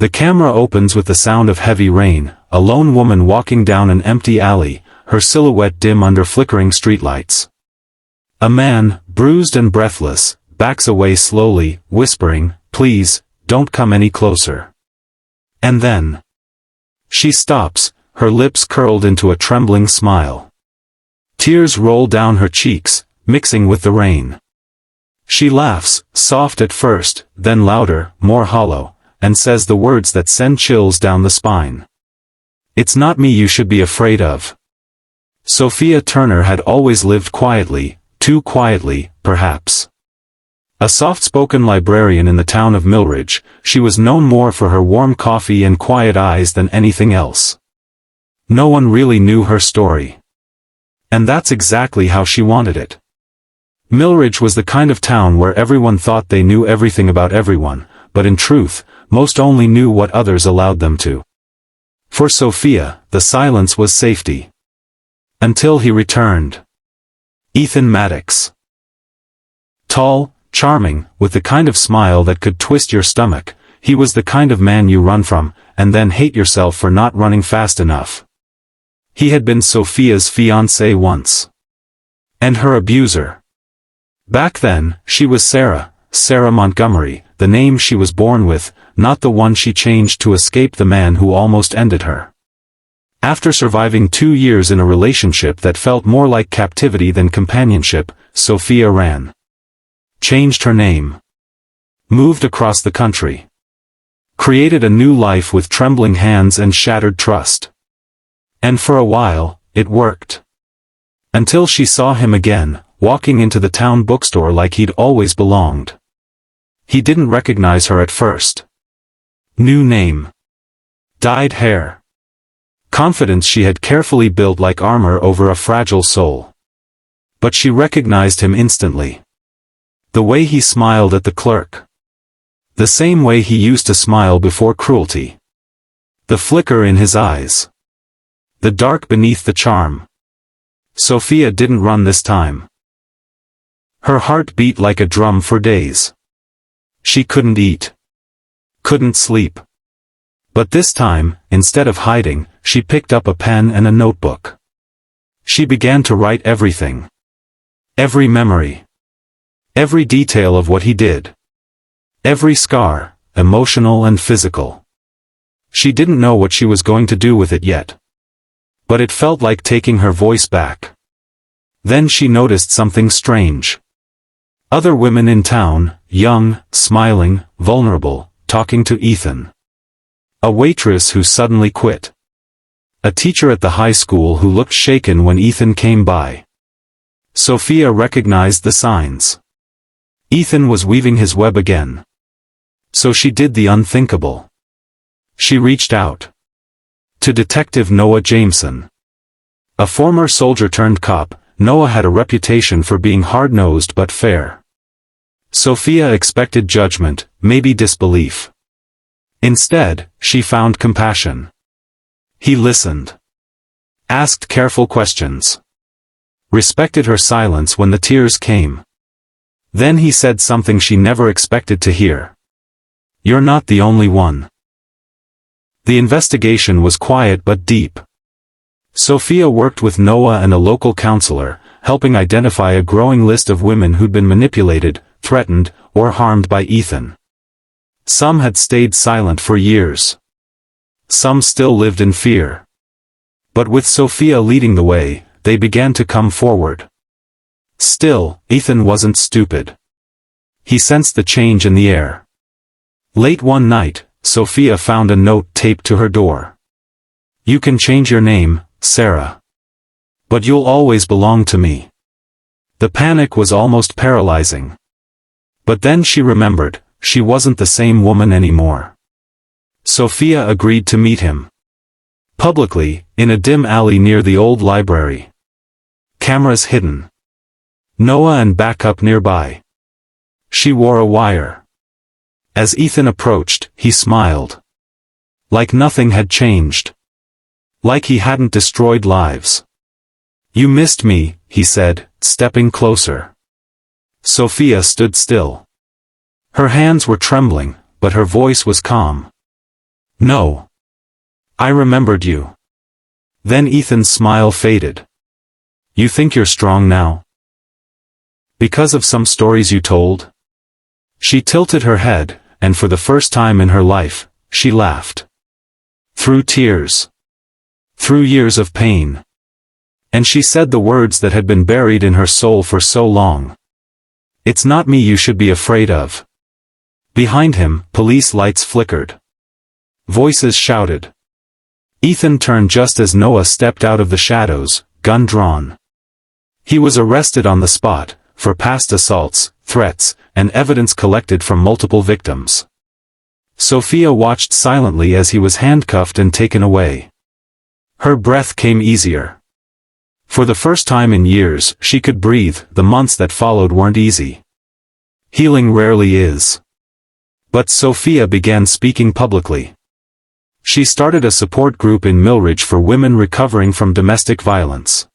The camera opens with the sound of heavy rain, a lone woman walking down an empty alley, her silhouette dim under flickering streetlights. A man, bruised and breathless, backs away slowly, whispering, "Please, don't come any closer." And then she stops, her lips curled into a trembling smile. Tears roll down her cheeks, mixing with the rain. She laughs, soft at first, then louder, more hollow, and says the words that send chills down the spine. "It's not me you should be afraid of." Sophia Turner had always lived quietly, too quietly, perhaps. A soft-spoken librarian in the town of Millridge, she was known more for her warm coffee and quiet eyes than anything else. No one really knew her story. And that's exactly how she wanted it. Millridge was the kind of town where everyone thought they knew everything about everyone, but in truth, most only knew what others allowed them to. For Sophia, the silence was safety. Until he returned. Ethan Maddox. Tall, charming, with the kind of smile that could twist your stomach, he was the kind of man you run from, and then hate yourself for not running fast enough. He had been Sophia's fiancé once. And her abuser. Back then, she was Sarah Montgomery, the name she was born with, not the one she changed to escape the man who almost ended her. After surviving 2 years in a relationship that felt more like captivity than companionship, Sophia ran. Changed her name. Moved across the country. Created a new life with trembling hands and shattered trust. And for a while, it worked. Until she saw him again, walking into the town bookstore like he'd always belonged. He didn't recognize her at first. New name. Dyed hair. Confidence she had carefully built like armor over a fragile soul. But she recognized him instantly. The way he smiled at the clerk. The same way he used to smile before cruelty. The flicker in his eyes. The dark beneath the charm. Sophia didn't run this time. Her heart beat like a drum for days. She couldn't eat. Couldn't sleep. But this time, instead of hiding, she picked up a pen and a notebook. She began to write everything. Every memory. Every detail of what he did. Every scar, emotional and physical. She didn't know what she was going to do with it yet. But it felt like taking her voice back. Then she noticed something strange. Other women in town, young, smiling, vulnerable, talking to Ethan. A waitress who suddenly quit. A teacher at the high school who looked shaken when Ethan came by. Sophia recognized the signs. Ethan was weaving his web again. So she did the unthinkable. She reached out. To Detective Noah Jameson. A former soldier-turned-cop, Noah had a reputation for being hard-nosed but fair. Sophia expected judgment, maybe disbelief. Instead, she found compassion. He listened. Asked careful questions. Respected her silence when the tears came. Then he said something she never expected to hear. "You're not the only one." The investigation was quiet but deep. Sophia worked with Noah and a local counselor, helping identify a growing list of women who'd been manipulated, threatened, or harmed by Ethan. Some had stayed silent for years. Some still lived in fear. But with Sophia leading the way, they began to come forward. Still, Ethan wasn't stupid. He sensed the change in the air. Late one night, Sophia found a note taped to her door. "You can change your name, Sarah. But you'll always belong to me." The panic was almost paralyzing. But then she remembered, she wasn't the same woman anymore. Sophia agreed to meet him. Publicly, in a dim alley near the old library. Cameras hidden. Noah and backup nearby. She wore a wire. As Ethan approached, he smiled. Like nothing had changed. Like he hadn't destroyed lives. "You missed me," he said, stepping closer. Sophia stood still. Her hands were trembling, but her voice was calm. No. I remembered you. Then Ethan's smile faded. You think you're strong now? Because of some stories you told? She tilted her head, and for the first time in her life, she laughed. Through tears. Through years of pain. And she said the words that had been buried in her soul for so long. It's not me you should be afraid of. Behind him, police lights flickered. Voices shouted. Ethan turned just as Noah stepped out of the shadows, gun drawn. He was arrested on the spot, for past assaults, threats, and evidence collected from multiple victims. Sophia watched silently as he was handcuffed and taken away. Her breath came easier. For the first time in years, she could breathe. The months that followed weren't easy. Healing rarely is. But Sophia began speaking publicly. She started a support group in Millridge for women recovering from domestic violence.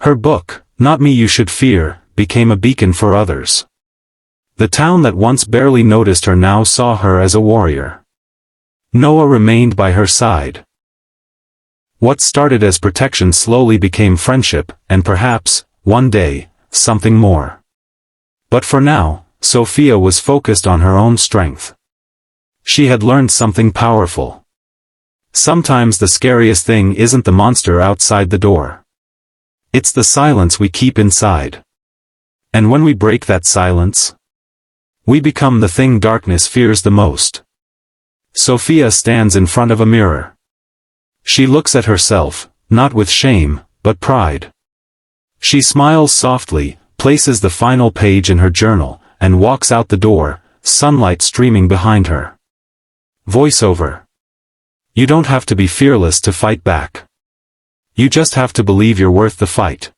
Her book, Not Me You Should Fear, became a beacon for others. The town that once barely noticed her now saw her as a warrior. Noah remained by her side. What started as protection slowly became friendship, and perhaps, one day, something more. But for now, Sophia was focused on her own strength. She had learned something powerful. Sometimes the scariest thing isn't the monster outside the door. It's the silence we keep inside. And when we break that silence, we become the thing darkness fears the most. Sophia stands in front of a mirror. She looks at herself, not with shame, but pride. She smiles softly, places the final page in her journal, and walks out the door, sunlight streaming behind her. Voiceover. You don't have to be fearless to fight back. You just have to believe you're worth the fight.